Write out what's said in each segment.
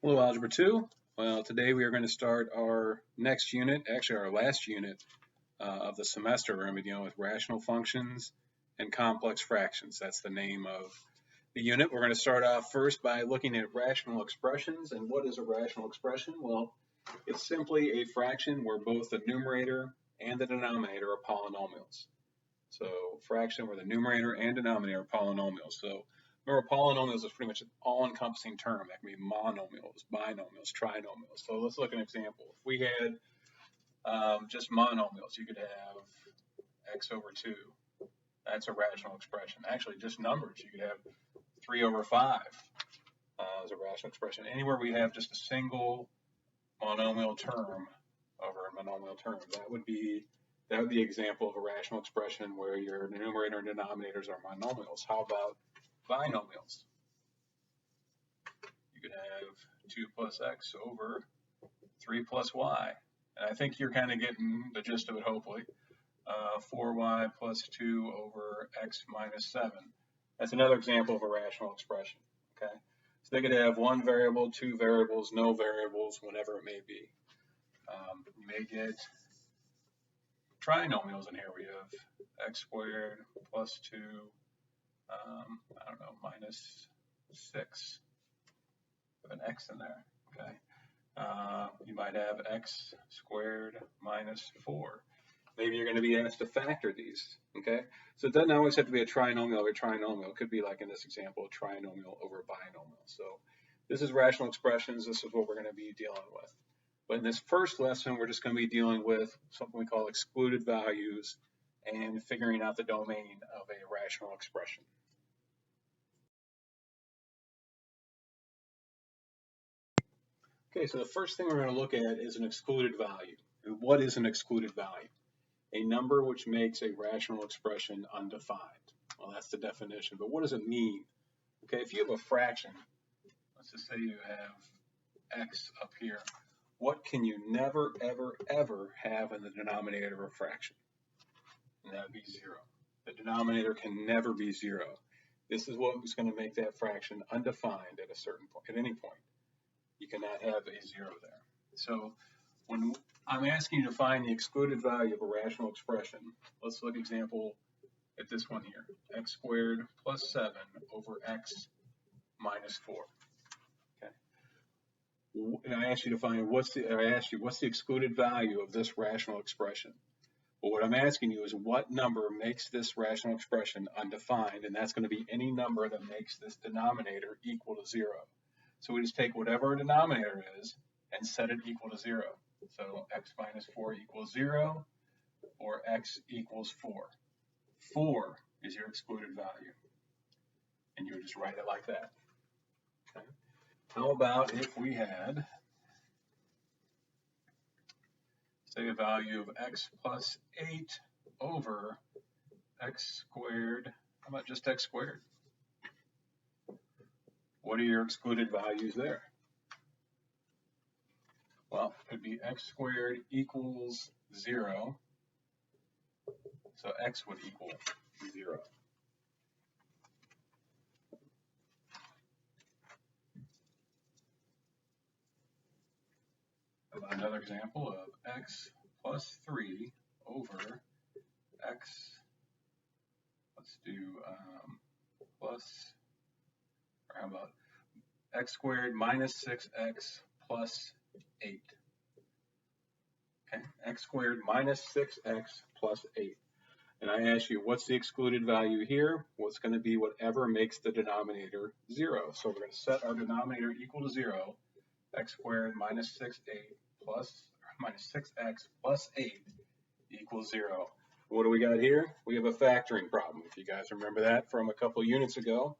Hello, Algebra 2. Well, today we are going to start our next unit, actually our last unit of the semester. We're going to be dealing with rational functions and complex fractions. That's the name of the unit. We're going to start off first by looking at rational expressions. And what is a rational expression? Well, it's simply a fraction where both the numerator and the denominator are polynomials. So fraction where the numerator and denominator are polynomials. So remember, polynomials is pretty much an all-encompassing term. That can be monomials, binomials, trinomials. So let's look at an example. If we had just monomials, you could have x over 2. That's a rational expression. Actually, just numbers. You could have 3 over 5 as a rational expression. Anywhere we have just a single monomial term over a monomial term, that would be the example of a rational expression where your numerator and denominators are monomials. How about binomials? You could have 2 plus x over 3 plus y. And I think you're kind of getting the gist of it, hopefully. 4y plus 2 over x minus 7. That's another example of a rational expression. Okay, so they could have one variable, two variables, no variables, whatever it may be. You may get trinomials in here. We have x squared plus 2, I don't know, minus 6. With an x in there. Okay. You might have x squared minus 4. Maybe you're going to be asked to factor these. Okay, so it doesn't always have to be a trinomial over a trinomial. It could be, like in this example, a trinomial over a binomial. So this is rational expressions. This is what we're going to be dealing with. But in this first lesson, we're just going to be dealing with something we call excluded values and figuring out the domain of a rational expression. Okay, so the first thing we're going to look at is an excluded value. And what is an excluded value? A number which makes a rational expression undefined. Well, that's the definition, but what does it mean? Okay, if you have a fraction, let's just say you have x up here, what can you never, ever, ever have in the denominator of a fraction? And that would be 0. The denominator can never be 0. This is what is going to make that fraction undefined at a certain point, at any point. You cannot have a 0 there. So when I'm asking you to find the excluded value of a rational expression, let's look example at this one here, x squared plus 7 over x minus 4. Okay. And I asked you to find what's the excluded value of this rational expression. Well, what I'm asking you is what number makes this rational expression undefined, and that's going to be any number that makes this denominator equal to 0. So we just take whatever a denominator is and set it equal to 0. So x minus 4 equals 0, or x equals 4. 4 is your excluded value. And you would just write it like that. Okay. How about if we had, say, a value of x plus 8 over x squared? How about just x squared? What are your excluded values there? Well, it could be x squared equals 0. So x would equal 0. Another example of x plus 3 over x, let's do plus, or how about x squared minus 6x plus 8. Okay, x squared minus 6x plus 8. And I ask you, what's the excluded value here? Well, it's going to be whatever makes the denominator 0. So we're going to set our denominator equal to 0, x squared minus 6x plus 8 equals 0. What do we got here? We have a factoring problem, if you guys remember that from a couple units ago.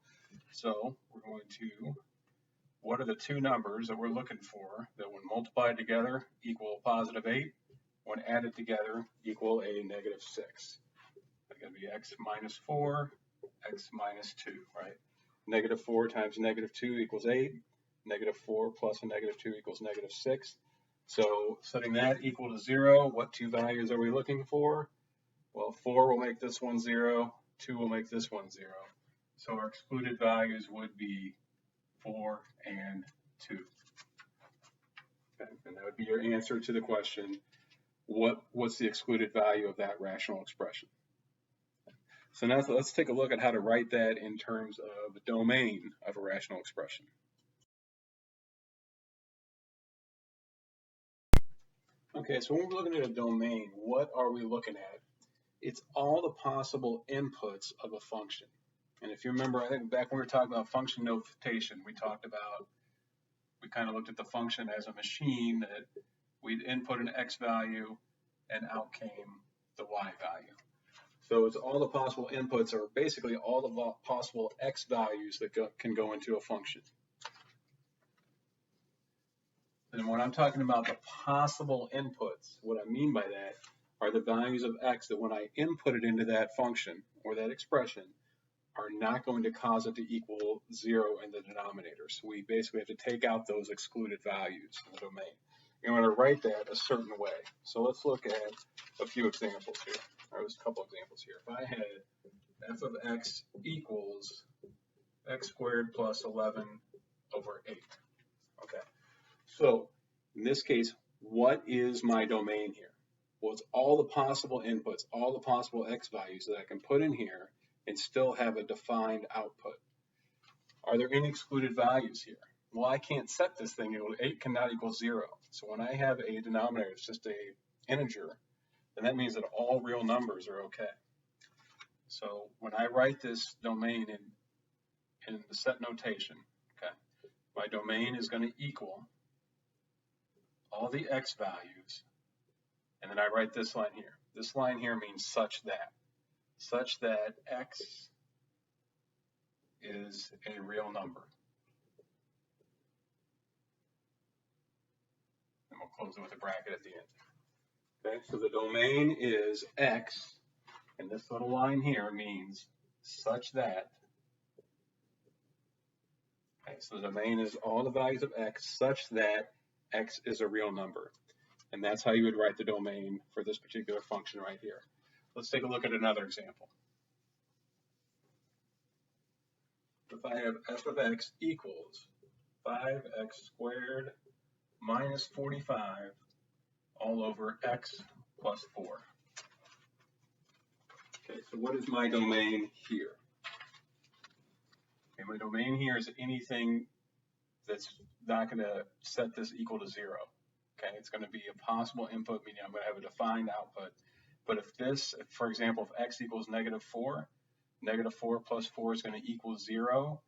So we're going to, what are the two numbers that we're looking for that when multiplied together equal a positive 8, when added together equal a negative 6? That's going to be x minus 4, x minus 2, right? Negative 4 times negative 2 equals 8. Negative 4 plus a negative 2 equals negative 6. So setting that equal to 0, what two values are we looking for? Well, 4 will make this one 0, 2 will make this one 0. So our excluded values would be 4 and 2. Okay? And that would be your answer to the question, what's the excluded value of that rational expression? So now let's take a look at how to write that in terms of the domain of a rational expression. Okay, so when we're looking at a domain, what are we looking at? It's all the possible inputs of a function. And if you remember, I think back when we were talking about function notation, we kind of looked at the function as a machine that we'd input an x value and out came the y value. So it's all the possible inputs, or basically all the possible x values that can go into a function. And when I'm talking about the possible inputs, what I mean by that are the values of x that when I input it into that function or that expression are not going to cause it to equal 0 in the denominator. So we basically have to take out those excluded values in the domain. You want to write that a certain way. So let's look at a few examples here. There's a couple examples here. If I had f of x equals x squared plus 11 over 8. Okay. So in this case, what is my domain here? Well, it's all the possible inputs, all the possible x values that I can put in here and still have a defined output. Are there any excluded values here? Well, I can't set this thing. 8 cannot equal 0. So when I have a denominator, it's just an integer, then that means that all real numbers are okay. So when I write this domain in the set notation, okay, my domain is going to equal all the x values, and then I write this line here. This line here means such that x is a real number. And we'll close it with a bracket at the end. Okay, so the domain is x, and this little line here means such that. Okay, so the domain is all the values of x such that x is a real number. And that's how you would write the domain for this particular function right here. Let's take a look at another example. If I have f of x equals 5x squared minus 45 all over x plus 4. Okay, so what is my domain here? Okay, my domain here is anything that's not going to set this equal to 0. Okay, it's going to be a possible input, meaning I'm going to have a defined output. But if this, for example, if x equals -4, -4 plus 4 is going to equal 0.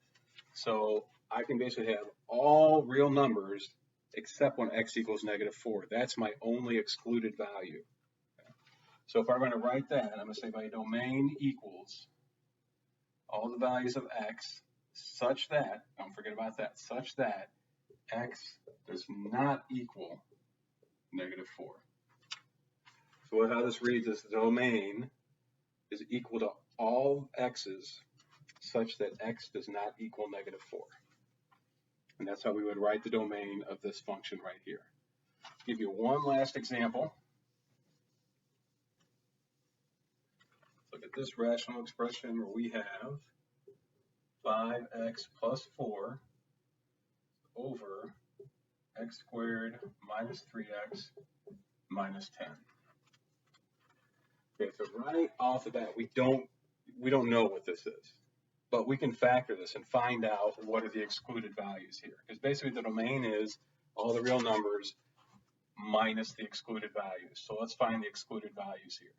So I can basically have all real numbers except when x equals -4. That's my only excluded value. Okay. So if I'm going to write that, I'm going to say my domain equals all the values of x such that, don't forget about that, such that x does not equal -4. So how this reads is the domain is equal to all x's such that x does not equal -4. And that's how we would write the domain of this function right here. I'll give you one last example. Look at this rational expression where we have 5x plus 4 over x squared minus 3x minus 10. Okay, so right off the bat, we don't know what this is, but we can factor this and find out what are the excluded values here. Because basically the domain is all the real numbers minus the excluded values. So let's find the excluded values here.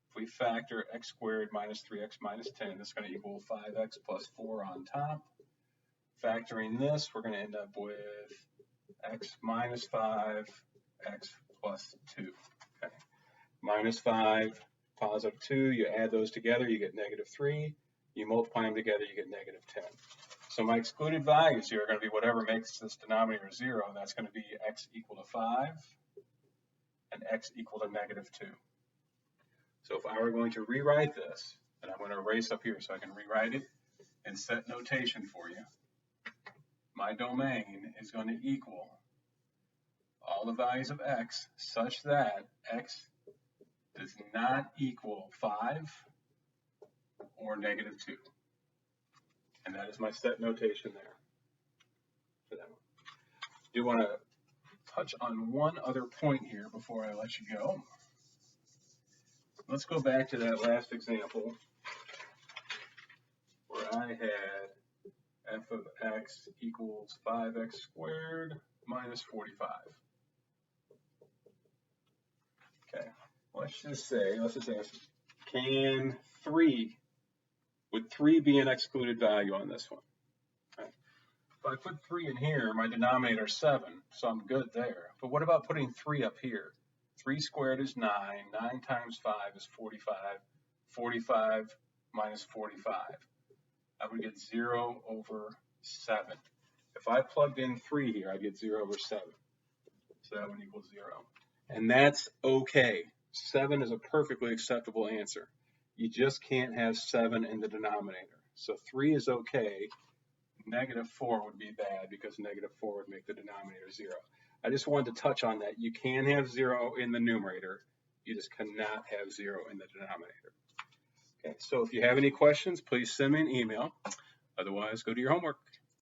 If we factor x squared minus 3x minus 10, that's going to equal 5x plus 4 on top. Factoring this, we're going to end up with x minus 5, x plus 2. Okay. Minus 5, positive 2, you add those together, you get -3. You multiply them together, you get -10. So my excluded values here are going to be whatever makes this denominator 0, and that's going to be x equal to 5 and x equal to -2. So if I were going to rewrite this, and I'm going to erase up here so I can rewrite it in set notation for you, my domain is going to equal all the values of x such that x does not equal 5 or -2. And that is my set notation there for that one. do want to touch on one other point here before I let you go. Let's go back to that last example where I had f of x equals 5x squared minus 45. Okay, let's just ask, can 3, would 3 be an excluded value on this one? Okay. If I put 3 in here, my denominator is 7, so I'm good there. But what about putting 3 up here? 3 squared is 9, 9 times 5 is 45, 45 minus 45. I would get 0 over 7. If I plugged in 3 here, I'd get 0 over 7. So that one equals 0. And that's okay. 7 is a perfectly acceptable answer. You just can't have 7 in the denominator. So 3 is okay. Negative 4 would be bad because negative 4 would make the denominator 0. I just wanted to touch on that. You can have 0 in the numerator. You just cannot have 0 in the denominator. Okay, so if you have any questions, please send me an email. Otherwise, go do your homework.